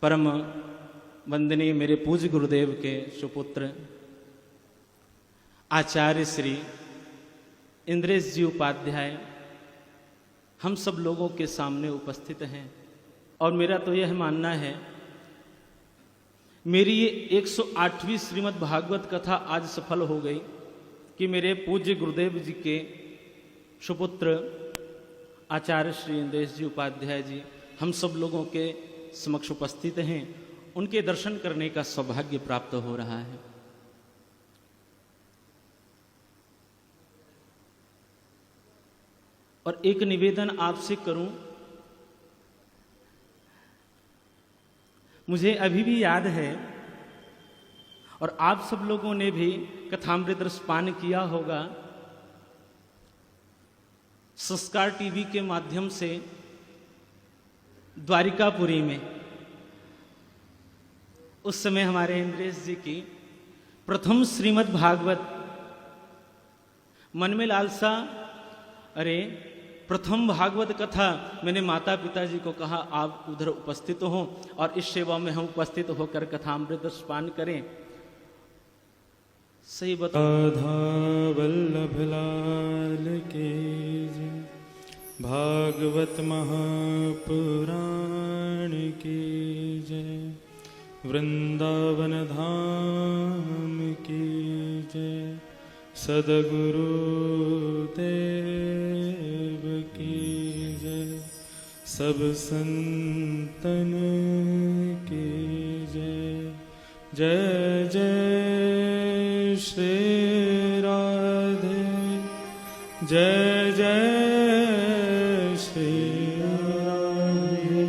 परम वंदनीय मेरे पूज्य गुरुदेव के सुपुत्र आचार्य श्री इंद्रेश जी उपाध्याय हम सब लोगों के सामने उपस्थित हैं। और मेरा तो यह मानना है, मेरी ये 108वीं श्रीमद् भागवत कथा आज सफल हो गई कि मेरे पूज्य गुरुदेव जी के सुपुत्र आचार्य श्री इंद्रेश जी उपाध्याय जी हम सब लोगों के समक्ष उपस्थित हैं। उनके दर्शन करने का सौभाग्य प्राप्त हो रहा है। और एक निवेदन आपसे करूं, मुझे अभी भी याद है और आप सब लोगों ने भी कथामृत रस पान किया होगा, संस्कार टीवी के माध्यम से द्वारिकापुरी में उस समय हमारे इंद्रेश जी की प्रथम श्रीमद् भागवत, मन में लालसा, अरे प्रथम भागवत कथा, मैंने माता पिता जी को कहा आप उधर उपस्थित हो और इस सेवा में हम उपस्थित होकर कथामृत पान करें। सही बता राधा वल्लभ लाल के जय, भागवत महापुराण की जय, वृंदावन धाम की जय, सदगुरु देव की जय, सब संतन की जय। जय जय श्री राधे, जय जय श्री राधे,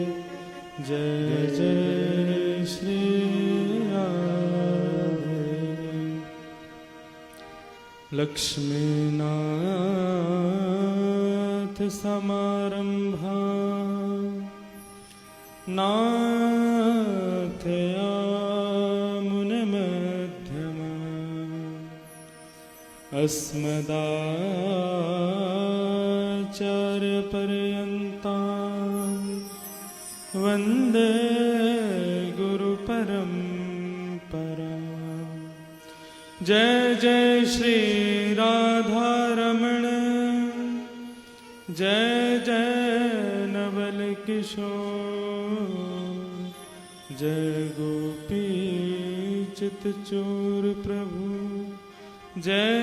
जय जय श्री राधे। लक्ष्मीनाथ समारंभा नाथयामुनिमध्यमा, अस्मदाचार्यपर्यन्ता वन्दे गुरुपरम्परा। जय जय श्री राधारमण, जय जय नवल किशोर, जय गोपी चित चोर प्रभु, जय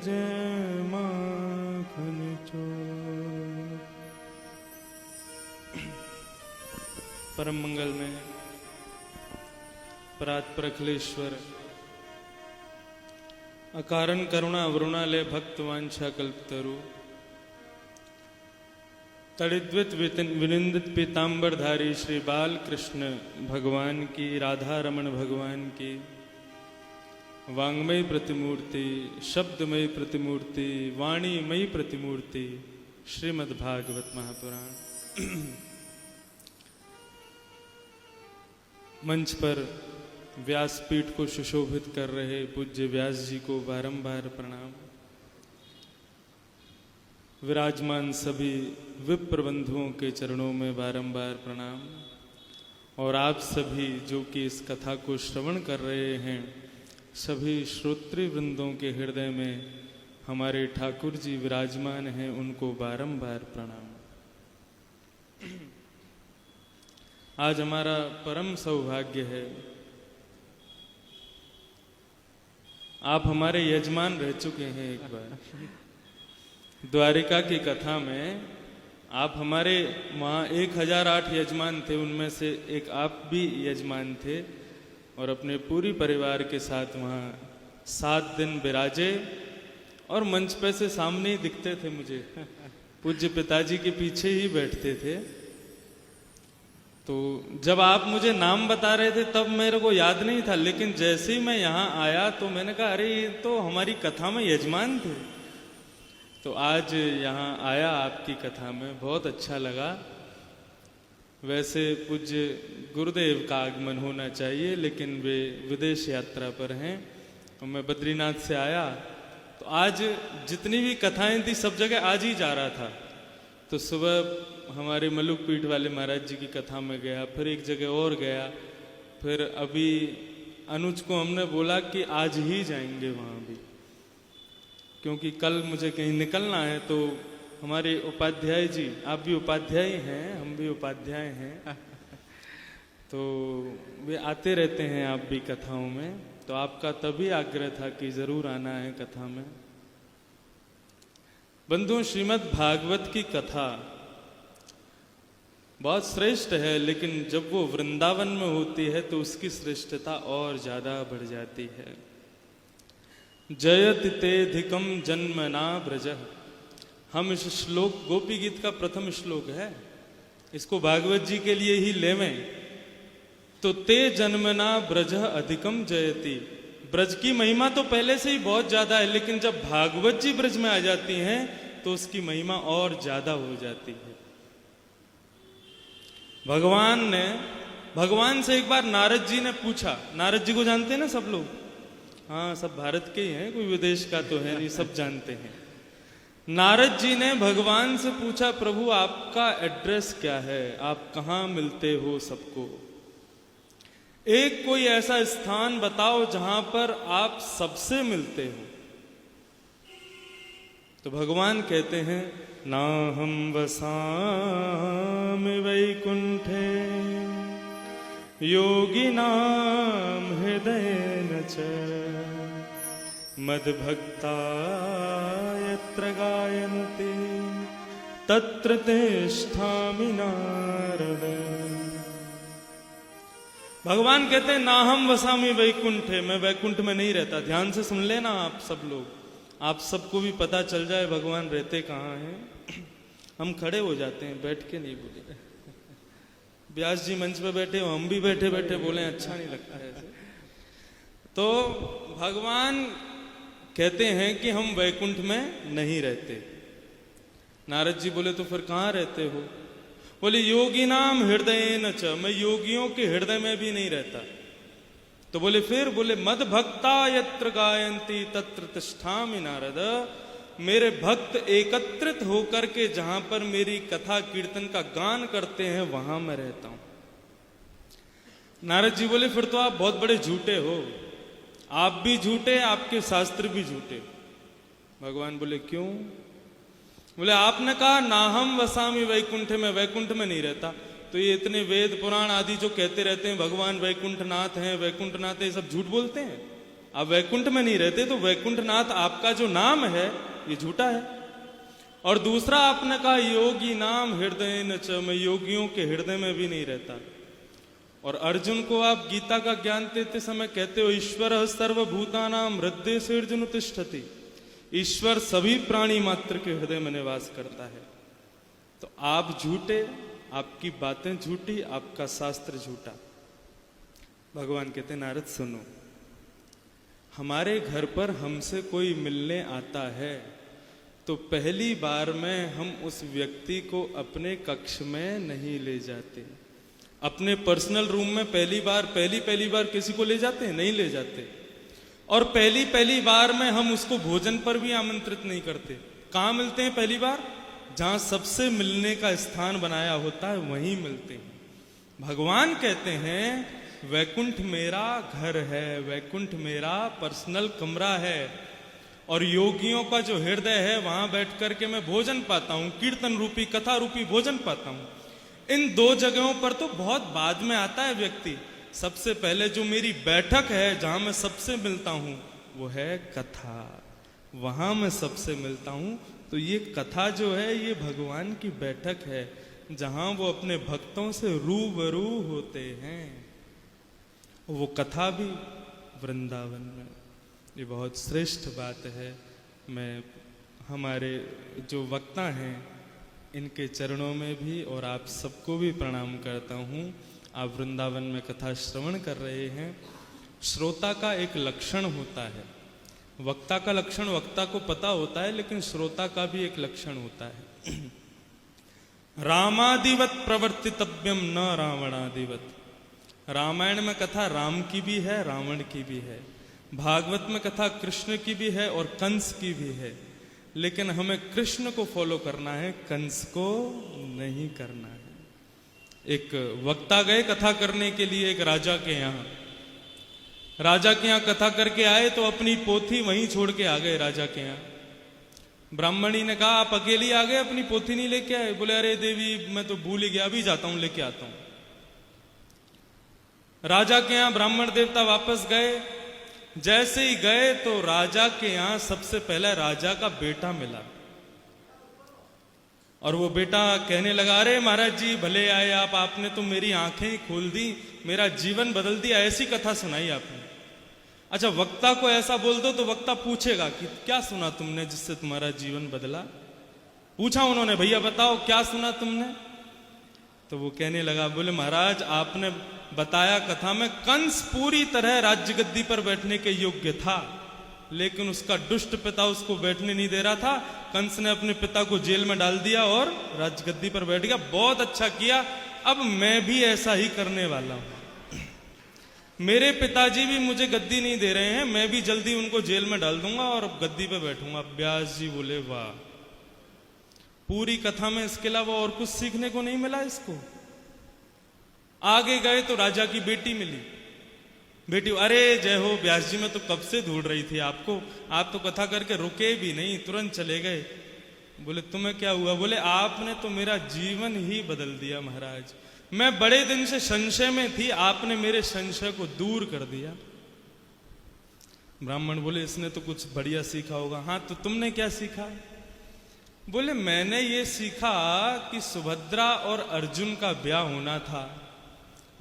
जय माखन चोर। परम मंगल में परात्परखलेश्वर अकारण करुणा वरुणालय भक्त वांछा कल्पतरु, तड़िद्वित विनिंदित पीतांबरधारी श्री बाल कृष्ण भगवान की, राधा रमण भगवान की वांग्मयी प्रतिमूर्ति, शब्दमयी प्रतिमूर्ति, वाणीमयी प्रतिमूर्ति श्रीमद्भागवत महापुराण। मंच पर व्यासपीठ को सुशोभित कर रहे पूज्य व्यास जी को बारंबार प्रणाम। विराजमान सभी विप्र बंधुओं के चरणों में बारंबार प्रणाम। और आप सभी जो कि इस कथा को श्रवण कर रहे हैं, सभी श्रोत्री वृंदों के हृदय में हमारे ठाकुर जी विराजमान हैं, उनको बारंबार प्रणाम। आज हमारा परम सौभाग्य है, आप हमारे यजमान रह चुके हैं। एक बार द्वारिका की कथा में आप हमारे वहाँ 1008 यजमान थे, उनमें से एक आप भी यजमान थे और अपने पूरी परिवार के साथ वहाँ 7 दिन विराजे और मंच पे से सामने ही दिखते थे मुझे, पूज्य पिताजी के पीछे ही बैठते थे। तो जब आप मुझे नाम बता रहे थे तब मेरे को याद नहीं था, लेकिन जैसे ही मैं यहाँ आया तो मैंने कहा अरे ये तो हमारी कथा में यजमान थे। तो आज यहाँ आया आपकी कथा में, बहुत अच्छा लगा। वैसे पूज्य गुरुदेव का आगमन होना चाहिए, लेकिन वे विदेश यात्रा पर हैं और मैं बद्रीनाथ से आया तो आज जितनी भी कथाएं थी सब जगह आज ही जा रहा था। तो सुबह हमारे मलुक पीठ वाले महाराज जी की कथा में गया, फिर एक जगह और गया, फिर अभी अनुज को हमने बोला कि आज ही जाएंगे वहाँ भी, क्योंकि कल मुझे कहीं निकलना है। तो हमारे उपाध्याय जी, आप भी उपाध्याय हैं, हम भी उपाध्याय हैं, तो वे आते रहते हैं आप भी कथाओं में, तो आपका तभी आग्रह था कि जरूर आना है कथा में। बंधुओं, श्रीमद् भागवत की कथा बहुत श्रेष्ठ है, लेकिन जब वो वृंदावन में होती है तो उसकी श्रेष्ठता और ज्यादा बढ़ जाती है। जयति तेधिकम जन्मना ब्रजः, हम इस श्लोक गोपी गीत का प्रथम श्लोक है, इसको भागवत जी के लिए ही लेवें तो ते जन्मना ब्रजः अधिकम जयति। ब्रज की महिमा तो पहले से ही बहुत ज्यादा है, लेकिन जब भागवत जी ब्रज में आ जाती हैं तो उसकी महिमा और ज्यादा हो जाती है। भगवान से एक बार नारद जी ने पूछा, नारद जी को जानते हैं ना सब लोग, हाँ सब भारत के ही हैं, कोई विदेश का तो है नहीं, सब जानते हैं। नारद जी ने भगवान से पूछा, प्रभु आपका एड्रेस क्या है, आप कहाँ मिलते हो सबको, एक कोई ऐसा स्थान बताओ जहां पर आप सबसे मिलते हो। तो भगवान कहते हैं, ना हम वसामि वैकुंठे योगिनां हृदयेन च मद्भक्ता यत्र गायन्ति तत्र तिष्ठामि नारद। भगवान कहते हैं, ना हम वसामि वैकुंठे, मैं वैकुंठ में नहीं रहता। ध्यान से सुन लेना आप सब लोग, आप सबको भी पता चल जाए भगवान रहते कहाँ हैं। हम खड़े हो जाते हैं, बैठ के नहीं बोले। व्यास जी मंच पे बैठे हो, हम भी बैठे बैठे बोले, अच्छा नहीं लगता है ऐसे। तो भगवान कहते हैं कि हम वैकुंठ में नहीं रहते। नारद जी बोले, तो फिर कहाँ रहते हो? बोले, योगी नाम हृदय न च, मैं योगियों के हृदय में भी नहीं रहता। तो बोले फिर? बोले, मद भक्ता यत्र गायन्ति तत्र तिष्ठामि नारद, मेरे भक्त एकत्रित होकर के जहां पर मेरी कथा कीर्तन का गान करते हैं वहां मैं रहता हूं। नारद जी बोले, फिर तो आप बहुत बड़े झूठे हो, आप भी झूठे, आपके शास्त्र भी झूठे। भगवान बोले, क्यों? बोले, आपने कहा ना हम वसामि वैकुंठ में, वैकुंठ में नहीं रहता, तो ये इतने वेद पुराण आदि जो कहते रहते हैं भगवान वैकुंठनाथ हैं, वैकुंठनाथ है, सब झूठ बोलते हैं। आप वैकुंठ में नहीं रहते, तो वैकुंठनाथ आपका जो नाम है ये झूठा है। और दूसरा आपने कहा योगी नाम हृदय न च, मैं योगियों के हृदय में भी नहीं रहता। और अर्जुन को आप गीता का ज्ञान देते समय कहते हो, ईश्वर सर्वभूतानां हृदय से अर्जुन तिष्ठति, ईश्वर सभी प्राणी मात्र के हृदय में निवास करता है। तो आप झूठे, आपकी बातें झूठी, आपका शास्त्र झूठा। भगवान कहते, नारद सुनो, हमारे घर पर हमसे कोई मिलने आता है तो पहली बार में हम उस व्यक्ति को अपने कक्ष में नहीं ले जाते। अपने पर्सनल रूम में पहली बार किसी को ले जाते हैं? नहीं ले जाते। और पहली बार में हम उसको भोजन पर भी आमंत्रित नहीं करते। कहाँ मिलते हैं पहली बार? जहां सबसे मिलने का स्थान बनाया होता है वहीं मिलते हैं। भगवान कहते हैं, वैकुंठ मेरा घर है, वैकुंठ मेरा पर्सनल कमरा है, और योगियों का जो हृदय है वहां बैठ करके मैं भोजन पाता हूं, कीर्तन रूपी कथा रूपी भोजन पाता हूं। इन दो जगहों पर तो बहुत बाद में आता है व्यक्ति। सबसे पहले जो मेरी बैठक है, जहां मैं सबसे मिलता हूं, वो है कथा, वहां मैं सबसे मिलता हूं। तो ये कथा जो है ये भगवान की बैठक है, जहां वो अपने भक्तों से रूबरू होते हैं। वो कथा भी वृंदावन में। ये बहुत श्रेष्ठ बात है। मैं हमारे जो वक्ता हैं इनके चरणों में भी और आप सबको भी प्रणाम करता हूँ। आप वृंदावन में कथा श्रवण कर रहे हैं। श्रोता का एक लक्षण होता है, वक्ता का लक्षण वक्ता को पता होता है, लेकिन श्रोता का भी एक लक्षण होता है। रामादिवत प्रवर्तितव्यम न रावणादिवत। रामायण में कथा राम की भी है, रावण की भी है। भागवत में कथा कृष्ण की भी है और कंस की भी है। लेकिन हमें कृष्ण को फॉलो करना है, कंस को नहीं करना है। एक वक्ता गए कथा करने के लिए एक राजा के यहाँ। राजा के यहाँ कथा करके आए तो अपनी पोथी वहीं छोड़ के आ गए राजा के यहाँ। ब्राह्मणी ने कहा आप अकेली आ गए, अपनी पोथी नहीं लेके आए? बोले अरे देवी मैं तो भूल ही गया, अभी जाता हूं लेके आता हूं। राजा के यहाँ ब्राह्मण देवता वापस गए। जैसे ही गए तो राजा के यहाँ सबसे पहले राजा का बेटा मिला और वो बेटा कहने लगा अरे महाराज जी भले आए आप, आपने तो मेरी आंखें ही खोल दी, मेरा जीवन बदल दिया, ऐसी कथा सुनाई आपने। अच्छा वक्ता को ऐसा बोल दो तो वक्ता पूछेगा कि क्या सुना तुमने जिससे तुम्हारा जीवन बदला? पूछा उन्होंने भैया बताओ क्या सुना तुमने? तो वो कहने लगा, बोले महाराज आपने बताया कथा में कंस पूरी तरह राज्य गद्दी पर बैठने के योग्य था, लेकिन उसका दुष्ट पिता उसको बैठने नहीं दे रहा था। कंस ने अपने पिता को जेल में डाल दिया और राज्य गद्दी पर बैठ गया। बहुत अच्छा किया, अब मैं भी ऐसा ही करने वाला हूं। मेरे पिताजी भी मुझे गद्दी नहीं दे रहे हैं, मैं भी जल्दी उनको जेल में डाल दूंगा और गद्दी पे बैठूंगा। व्यास जी बोले वाह, पूरी कथा में इसके अलावा और कुछ सीखने को नहीं मिला इसको। आगे गए तो राजा की बेटी मिली। बेटी अरे जय हो व्यास जी, मैं तो कब से ढूंढ रही थी आपको, आप तो कथा करके रुके भी नहीं, तुरंत चले गए। बोले तुम्हें क्या हुआ? बोले आपने तो मेरा जीवन ही बदल दिया महाराज, मैं बड़े दिन से संशय में थी, आपने मेरे संशय को दूर कर दिया। ब्राह्मण बोले इसने तो कुछ बढ़िया सीखा होगा। हाँ तो तुमने क्या सीखा? बोले मैंने ये सीखा कि सुभद्रा और अर्जुन का ब्याह होना था,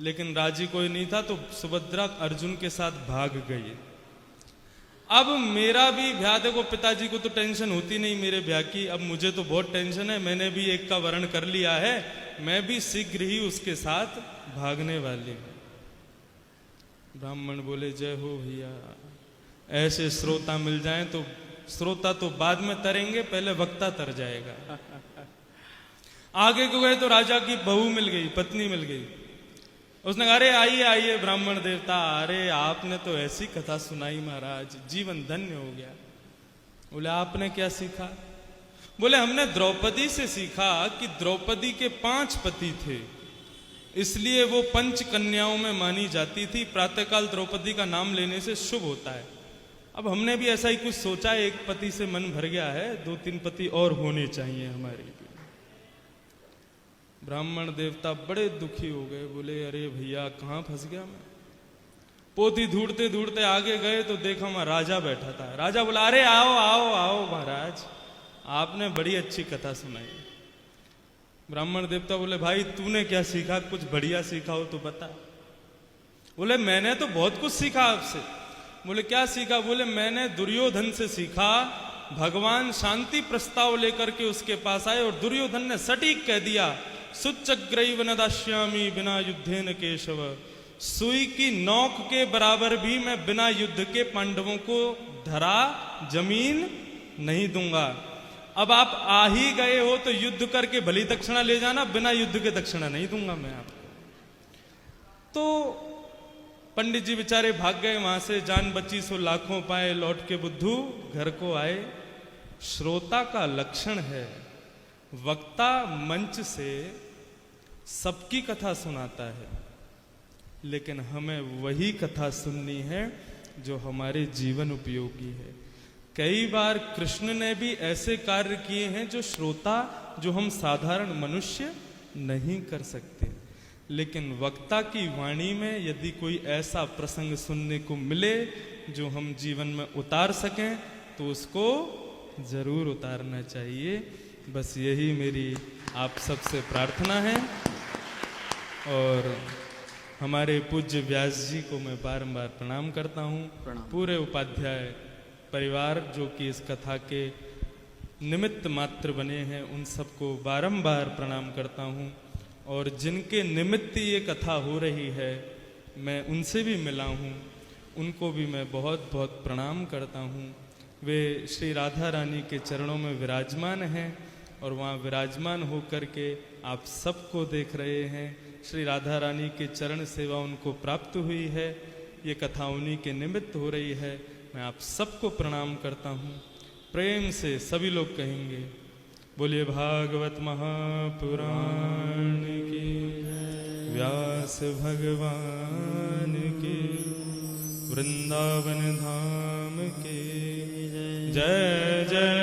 लेकिन राजी कोई नहीं था तो सुभद्रा अर्जुन के साथ भाग गई। अब मेरा भी ब्याह, देखो पिताजी को तो टेंशन होती नहीं मेरे ब्याह की, अब मुझे तो बहुत टेंशन है। मैंने भी एक का वर्ण कर लिया है, मैं भी शीघ्र ही उसके साथ भागने वाली हूं। ब्राह्मण बोले जय हो भैया, ऐसे श्रोता मिल जाएं तो श्रोता तो बाद में तरेंगे, पहले वक्ता तर जाएगा। आगे को गए तो राजा की बहू मिल गई, पत्नी मिल गई। उसने कहा अरे आइए आइए ब्राह्मण देवता, अरे आपने तो ऐसी कथा सुनाई महाराज, जीवन धन्य हो गया। बोले आपने क्या सीखा? बोले हमने द्रौपदी से सीखा कि द्रौपदी के 5 पति थे, इसलिए वो 5 कन्याओं में मानी जाती थी। प्रातःकाल द्रौपदी का नाम लेने से शुभ होता है। अब हमने भी ऐसा ही कुछ सोचा, एक पति से मन भर गया है, 2-3 पति और होने चाहिए हमारे भी। ब्राह्मण देवता बड़े दुखी हो गए, बोले अरे भैया कहाँ फंस गया मैं। पोथी ढूंढते ढूंढते आगे गए तो देखा वहां राजा बैठा था। राजा बोला अरे आओ आओ आओ महाराज, आपने बड़ी अच्छी कथा सुनाई। ब्राह्मण देवता बोले भाई तूने क्या सीखा? कुछ बढ़िया सीखा हो तो बता। बोले मैंने तो बहुत कुछ सीखा आपसे। बोले क्या सीखा? बोले मैंने दुर्योधन से सीखा। भगवान शांति प्रस्ताव लेकर के उसके पास आए और दुर्योधन ने सटीक कह दिया, सुच्चग्रैव न दास्यामि बिना युद्धेन केशव, सुई की नोक के बराबर भी मैं बिना युद्ध के पांडवों को धरा जमीन नहीं दूंगा। अब आप आ ही गए हो तो युद्ध करके भली दक्षिणा ले जाना, बिना युद्ध के दक्षिणा नहीं दूंगा मैं आपको। तो पंडित जी बेचारे भाग गए वहां से, जान बची सो लाखों पाए, लौट के बुद्धू घर को आए। श्रोता का लक्षण है, वक्ता मंच से सबकी कथा सुनाता है, लेकिन हमें वही कथा सुननी है जो हमारे जीवन उपयोगी है। कई बार कृष्ण ने भी ऐसे कार्य किए हैं जो श्रोता, जो हम साधारण मनुष्य नहीं कर सकते, लेकिन वक्ता की वाणी में यदि कोई ऐसा प्रसंग सुनने को मिले जो हम जीवन में उतार सकें तो उसको जरूर उतारना चाहिए। बस यही मेरी आप सबसे प्रार्थना है। और हमारे पूज्य व्यास जी को मैं बारंबार प्रणाम करता हूँ। पूरे उपाध्याय परिवार जो कि इस कथा के निमित्त मात्र बने हैं, उन सबको बारंबार प्रणाम करता हूँ। और जिनके निमित्त ये कथा हो रही है, मैं उनसे भी मिला हूँ, उनको भी मैं बहुत बहुत प्रणाम करता हूँ। वे श्री राधा रानी के चरणों में विराजमान हैं और वहाँ विराजमान होकर के आप सबको देख रहे हैं। श्री राधा रानी के चरण सेवा उनको प्राप्त हुई है, ये कथा उन्हीं के निमित्त हो रही है। मैं आप सबको प्रणाम करता हूँ। प्रेम से सभी लोग कहेंगे। बोलिए भागवत महापुराण की, व्यास भगवान की, वृंदावन धाम की जय जय।